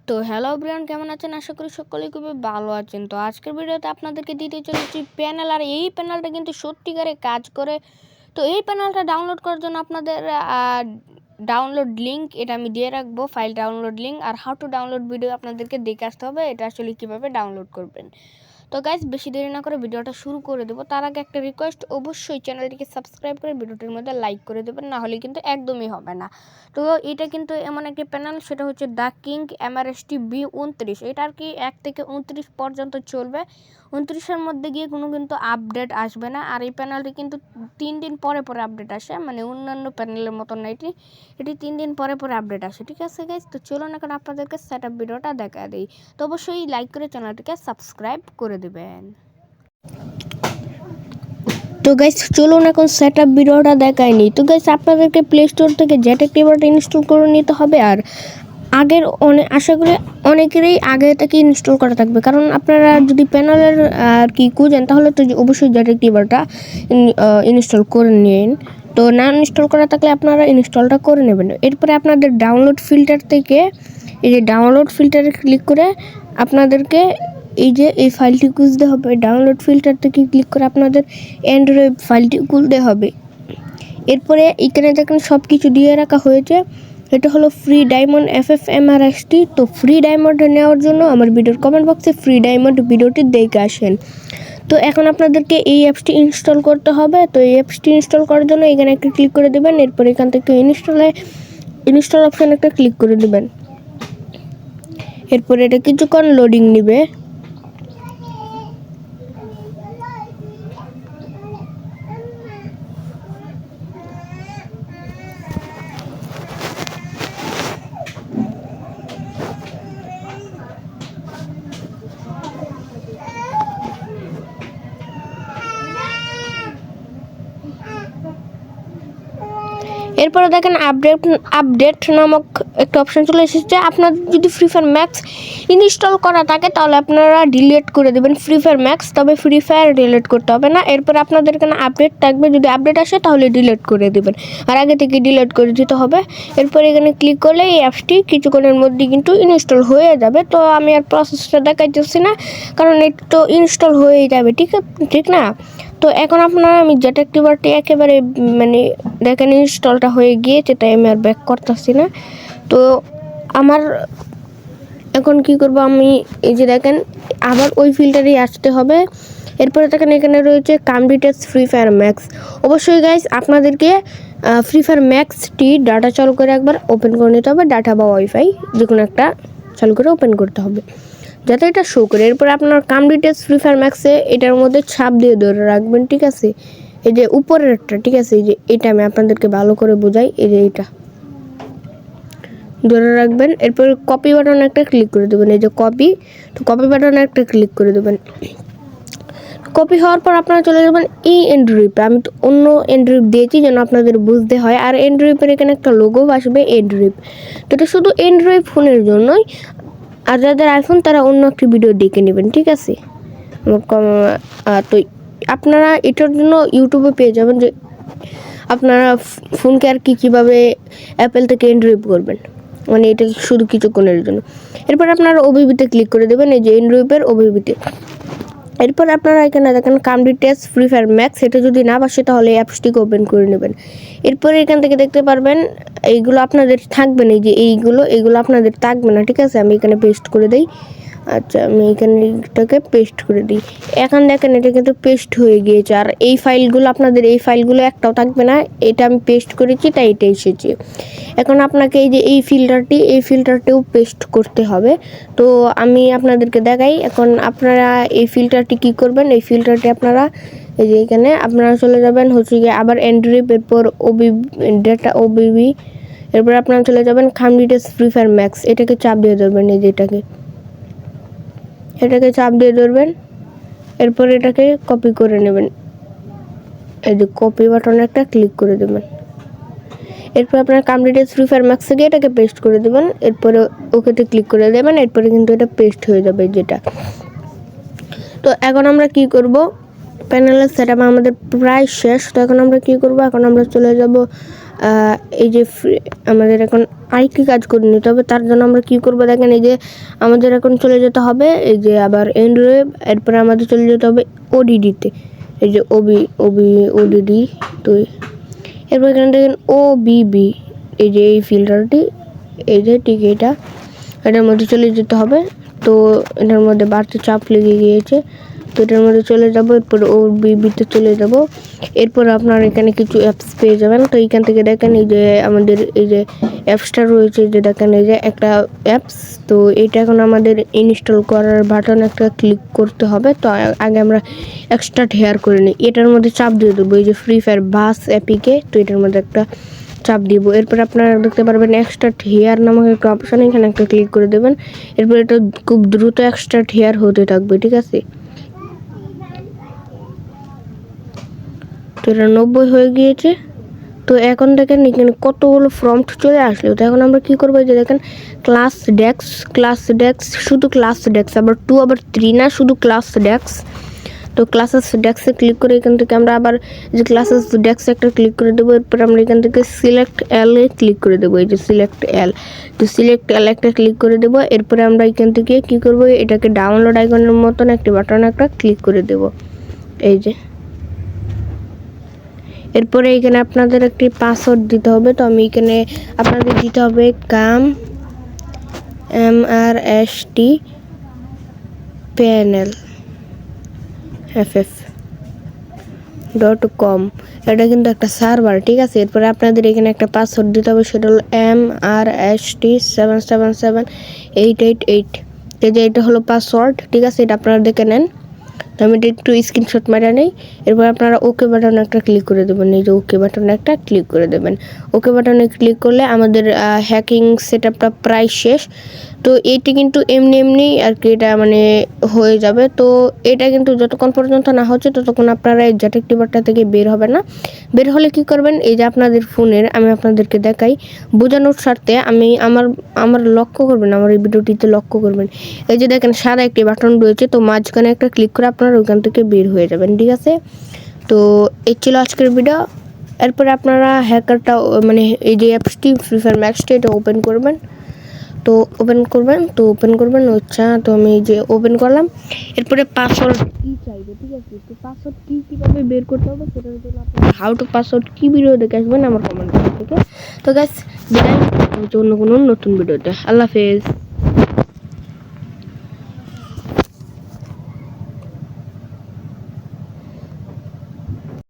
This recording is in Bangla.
তো হ্যালো এভরিওয়ান, কেমন আছেন? আশা করি সকলেই খুবই ভালো আছেন। তো আজকের ভিডিওতে আপনাদেরকে দিতে চলেছি প্যানেল, আর এই প্যানেলটা কিন্তু সত্যিকারে কাজ করে। তো এই প্যানেলটা ডাউনলোড করার জন্য আপনাদের ডাউনলোড লিঙ্ক এটা আমি দিয়ে রাখবো, ফাইল ডাউনলোড লিঙ্ক, আর হাউ টু ডাউনলোড ভিডিও আপনাদেরকে দেখে আসতে হবে এটা আসলে কীভাবে ডাউনলোড করবেন। তো গাইজ, বেশি দেরি না করে ভিডিওটা শুরু করে দেবো। তার আগে একটা রিকোয়েস্ট, অবশ্যই চ্যানেলটিকে সাবস্ক্রাইব করে ভিডিওটির মধ্যে লাইক করে দেবেন, না হলে কিন্তু একদমই হবে না। তো এটা কিন্তু এমন একটি প্যানেল, সেটা হচ্ছে দ্য কিং MRST B29। এটা আর কি 1 থেকে 29 পর্যন্ত চলবে। 29-এর মধ্যে গিয়ে কোনো কিন্তু আপডেট আসবে না। আর এই প্যানেলটি কিন্তু 3 দিন পরে পরে আপডেট আসে, মানে অন্যান্য প্যানেলের মতন না। এটি 3 দিন পরে পরে আপডেট আসে, ঠিক আছে গাইজ? তো চলুন এখন আপনাদেরকে সেট আপ ভিডিওটা দেখা দিই। তো অবশ্যই লাইক করে চ্যানেলটিকে সাবস্ক্রাইব করে দেবেন। তো গাইস চলুন এখন সেট আপ ভিডিওটা দেখায়নি। তো গাইস আপনাদেরকে প্লে স্টোর থেকে জেটেক কিবোর্ড ইনস্টল করে নিতে হবে। আর আগের আশা করি অনেকেরই আগে থেকে ইনস্টল করা থাকবে, কারণ আপনারা যদি প্যানেলের আর কি খুঁজেন তাহলে তো অবশ্যই জেটেক কিবোর্ডটা ইনস্টল করে নিন। তো না ইনস্টল করা থাকলে আপনারা ইনস্টলটা করে নেবেন। এরপরে আপনাদের ডাউনলোড ফিল্টার থেকে এই যে ডাউনলোড ফিল্টারে ক্লিক করে আপনাদেরকে এই যে এই ফাইলটি খুঁজতে হবে। ডাউনলোড ফিল্টার থেকে ক্লিক করে আপনাদের অ্যান্ড্রয়েড ফাইলটি খুলতে হবে। এরপরে এখানে দেখেন সব কিছু দিয়ে রাখা হয়েছে। এটা হলো ফ্রি ডায়মন্ড FFMRST। তো ফ্রি ডায়মন্ড নেওয়ার জন্য আমার ভিডিওর কমেন্ট বক্সে ফ্রি ডায়মন্ড ভিডিওটি দেখে আসেন। তো এখন আপনাদেরকে এই অ্যাপসটি ইনস্টল করতে হবে। তো এই অ্যাপসটি ইনস্টল করার জন্য এখানে একটা ক্লিক করে দেবেন। এরপর এখান থেকে ইনস্টল অপশান একটা ক্লিক করে দেবেন। এরপর এটা কিছুক্ষণ লোডিং নেবে। এরপরে দেখেন আপডেট নামক একটা অপশান চলে এসেছে। আপনার যদি ফ্রি ফায়ার ম্যাক্স ইনস্টল করা থাকে তাহলে আপনারা ডিলিট করে দেবেন ফ্রি ফায়ার ম্যাক্স, তবে ফ্রি ফায়ার ডিলিট করতে হবে না। এরপর আপনাদের এখানে আপডেট থাকবে, যদি আপডেট আসে তাহলে ডিলিট করে দেবেন, আর আগে থেকে ডিলিট করে দিতে হবে। এরপর এখানে ক্লিক করলে এই অ্যাপসটি কিছুক্ষণের মধ্যে কিন্তু ইনস্টল হয়ে যাবে। তো আমি আর প্রসেসটা দেখাইতেছি না, কারণ এটা তো ইনস্টল হয়েই যাবে, ঠিক না? তো এখন আপনারা আমি জেটেক কিবোর্ডটি একেবারে মানে দেখেন ইনস্টলটা হয়ে গিয়েছে, তাই আমি আর ব্যাক করতেছি না। তো আমার এখন কি করব, আমি এই যে দেখেন আবার ওই ফিল্টারেই আসতে হবে। এরপরে দেখেন এখানে রয়েছে কাম ডিটেলস ফ্রি ফায়ার ম্যাক্স। অবশ্যই গাইজ আপনাদেরকে ফ্রি ফায়ার ম্যাক্সটি ডাটা চালু করে একবার ওপেন করে নিতে হবে। ডাটা বা ওয়াইফাই যে কোনো একটা চালু করে ওপেন করতে হবে যাতে এটা শো করে। এরপর আপনার কাম ডিটেলস ফ্রি ফায়ার ম্যাক্সে এটার মধ্যে ছাপ দিয়ে ধরে রাখবেন, ঠিক আছে? এই যে উপরের একটা, ঠিক আছে? এই যে এটা আমি আপনাদেরকে ভালো করে বোঝাই, এই যে এটা ধরে রাখবেন। এরপর কপি বাটনে একটা ক্লিক করে দেবেন, এই যে কপি। তো কপি বাটনে একটা ক্লিক করে দেবেন। কপি হওয়ার পর আপনারা চলে যাবেন এই এন্ড্রয়েডে। আমি তো অন্য এন্ড্রয়েড দিয়েছি যেন আপনাদের বুঝতে হয়। আর এন্ড্রয়েডের এখানে একটা লোগো আসবে এন্ড্রয়েড। তো এটা শুধু এন্ড্রয়েড ফোনের জন্যই, আর যাদের আইফোন তারা অন্য একটি ভিডিও দেখে নেবেন, ঠিক আছে? তো আপনারা এটার জন্য ইউটিউবে পেয়ে যাবেন যে আপনারা ফোনকে আর কীভাবে অ্যাপেল থেকে এন্ড্রয়েড করবেন, মানে এটা শুধু কিছুক্ষণের জন্য। এরপর আপনারা ওবিবিতে ক্লিক করে দেবেন, এই যে এন্ড্রয়েডের ওবিবিতে। এরপর আপনারা এখানে দেখেন কাম ডিটেলস ফ্রি ফায়ার ম্যাক্স, এটা যদি না বাসে তাহলে অ্যাপসটিকে ওপেন করে নেবেন। এরপরে এখান থেকে দেখতে পারবেন এইগুলো আপনাদের থাকবে না, এই যে এইগুলো আপনাদের থাকবে না, ঠিক আছে? আমি এখানে পেস্ট করে দিই। আচ্ছা, আমি এখানে এটাকে পেস্ট করে দিই। এখন দেখেন এটা কিন্তু পেস্ট হয়ে গিয়েছে। আর এই ফাইলগুলো আপনাদের এই ফাইলগুলো একটাও থাকবে না, এটা আমি পেস্ট করেছি তাই এটা এসেছে। এখন আপনাকে এই যে এই ফিল্টারটিও পেস্ট করতে হবে। তো আমি আপনাদেরকে দেখাই। এখন আপনারা এই ফিল্টারটি কী করবেন, এই ফিল্টারটি আপনারা এই যে এখানে আপনারা চলে যাবেন হচ্ছে গিয়ে আবার এন্ড্রয়েড, এরপর ওবিবি। এরপর আপনারা চলে যাবেন কাম ডিটেলস ফ্রি ফায়ার ম্যাক্স, এটাকে চাপ দিয়ে ধরবেন, এই যে এটাকে চাপ দিয়ে ধরবেন। এরপর এটাকে কপি করে নেবেন, এই যে কপি বাটনে একটা ক্লিক করে দেবেন। এরপর আপনার কাম ডিটেলস ফ্রি ফায়ার ম্যাক্স থেকে এটাকে পেস্ট করে দেবেন। এরপরে ওকেতে ক্লিক করে দেবেন। এরপরে কিন্তু এটা পেস্ট হয়ে যাবে যেটা। তো এখন আমরা কি করব, প্যানেলের সেটআপ আমাদের প্রায় শেষ। তো এখন আমরা কি করব, এখন আমরা চলে যাব এই যে আমাদের এখন আরেকটি কাজ করে নিতে হবে। তার জন্য আমরা কি করব দেখেন, এই যে আমাদের এখন চলে যেতে হবে এই যে আবার এন্ড্রয়েড, এরপরে আমাদের চলে যেতে হবে ওডিডিতে, এই যে ওডিডি। তো এরপর এখানে দেখেন ওবিবি, এই যে এই ফিল্টারটি, এই যে ঠিক এটার মধ্যে চলে যেতে হবে। তো এটার মধ্যে বাড়তি চাপ লেগে গিয়েছে, তো এটার মধ্যে চলে যাব, এরপর ওবিবিতে চলে যাব। এরপর আপনার এখানে কিছু অ্যাপস পেয়ে যাবেন। তো এইখান থেকে দেখেন এই যে আমাদের এই যে অ্যাপসটা রয়েছে, যে দেখেন এই যে একটা অ্যাপস। তো এটা এখন আমাদের ইনস্টল করার বাটন একটা ক্লিক করতে হবে। তো আগে আমরা এক্সট্রাক্ট হেয়ার করে নিই, এটার মধ্যে চাপ দিয়ে দেবো, এই যে ফ্রি ফায়ার বাস অ্যাপিকে। তো এটার মধ্যে একটা চাপ দিব। এরপর আপনারা দেখতে পারবেন এক্সট্রাক্ট হেয়ার নামক একটা অপশন, এখানে একটা ক্লিক করে দেবেন। এরপর এটা খুব দ্রুত এক্সট্রাক্ট হেয়ার হতে থাকবে, ঠিক আছে। তো এটা 90 হয়ে গিয়েছে। তো এখন দেখেন এখানে কতগুলো ফর্মট চলে আসলো। তো এখন আমরা কি করবো, যে দেখেন ক্লাস ডেস্ক, শুধু ক্লাস ডেস্ক, আবার 2 আবার 3 না, শুধু ক্লাস ডেস্ক। তো ক্লাসেস ডেস্কে ক্লিক করে এখান থেকে আমরা আবার যে ক্লাসেস ডেস্কে একটা ক্লিক করে দেবো। এরপর আমরা এখান থেকে সিলেক্ট এল এ ক্লিক করে দেবো, এই যে সিলেক্ট এল। তো সিলেক্ট এল একটা ক্লিক করে দেবো। এরপরে আমরা এখান থেকে কি করব, এটাকে ডাউনলোড আইকনের মতন একটি বাটন একটা ক্লিক করে দেবো, এই যে। এরপরে এখানে আপনাদের একটি পাসওয়ার্ড দিতে হবে। তো আমি এখানে আপনাদের দিতে হবে MRSTPanel.com, এটা কিন্তু একটা সার্ভার, ঠিক আছে। এরপরে আপনাদের এখানে একটা পাসওয়ার্ড দিতে হবে, সেটা হলো MRST777888। এই যে এটা হলো পাসওয়ার্ড, ঠিক আছে। এটা আপনারা দেখে নেন। তো আমি এটা একটু স্ক্রিনশট মেরে নেই। এরপর আপনারা ওকে বাটনে একটা ক্লিক করে দেবেন, এই যে ওকে বাটনে একটা ক্লিক করে দেবেন। ওকে বাটনে ক্লিক করলে আমাদের হ্যাকিং সেটআপটা প্রায় শেষ। তো এটি কিন্তু এমনি আর কি এটা মানে হয়ে যাবে। তো এটা কিন্তু যতক্ষণ পর্যন্ত না হচ্ছে ততক্ষণ আপনারা এই জ্যাট অ্যাক্টিভেটর থেকে বের হবে না। বের হলে কি করবেন, এই যে আপনাদের ফোনের আমি আপনাদেরকে দেখাই বোঝানোর স্বার্থে, আমি আমার লক্ষ্য করবেন, আমার এই ভিডিওটিতে লক্ষ্য করবেন। এই যে দেখেন সাদা একটি বাটন রয়েছে, তো মাঝখানে একটা ক্লিক করে আপনারা ওইখান থেকে বের হয়ে যাবেন, ঠিক আছে। তো এই ছিল আজকের ভিডিও। এরপরে আপনারা হ্যাকারটা মানে এই যে অ্যাপসটি ফ্রি ফায়ার ম্যাক্সটি এটা ওপেন করবেন। তো ওপেন করবেন আচ্ছা। তো আমি এই যে ওপেন করলাম। এরপরে পাসওয়ার্ড কি চাইবে, ঠিক আছে। তো পাসওয়ার্ড কীভাবে বের করতে হবে সেটার জন্য আপনারা হাউ টু পাসওয়ার্ড কি ভিডিও দেখে আসবেন আমার কমেন্ট থেকে। তো গাইস বিদায়, অন্য কোনো নতুন ভিডিওতে। আল্লাহ হাফেজ।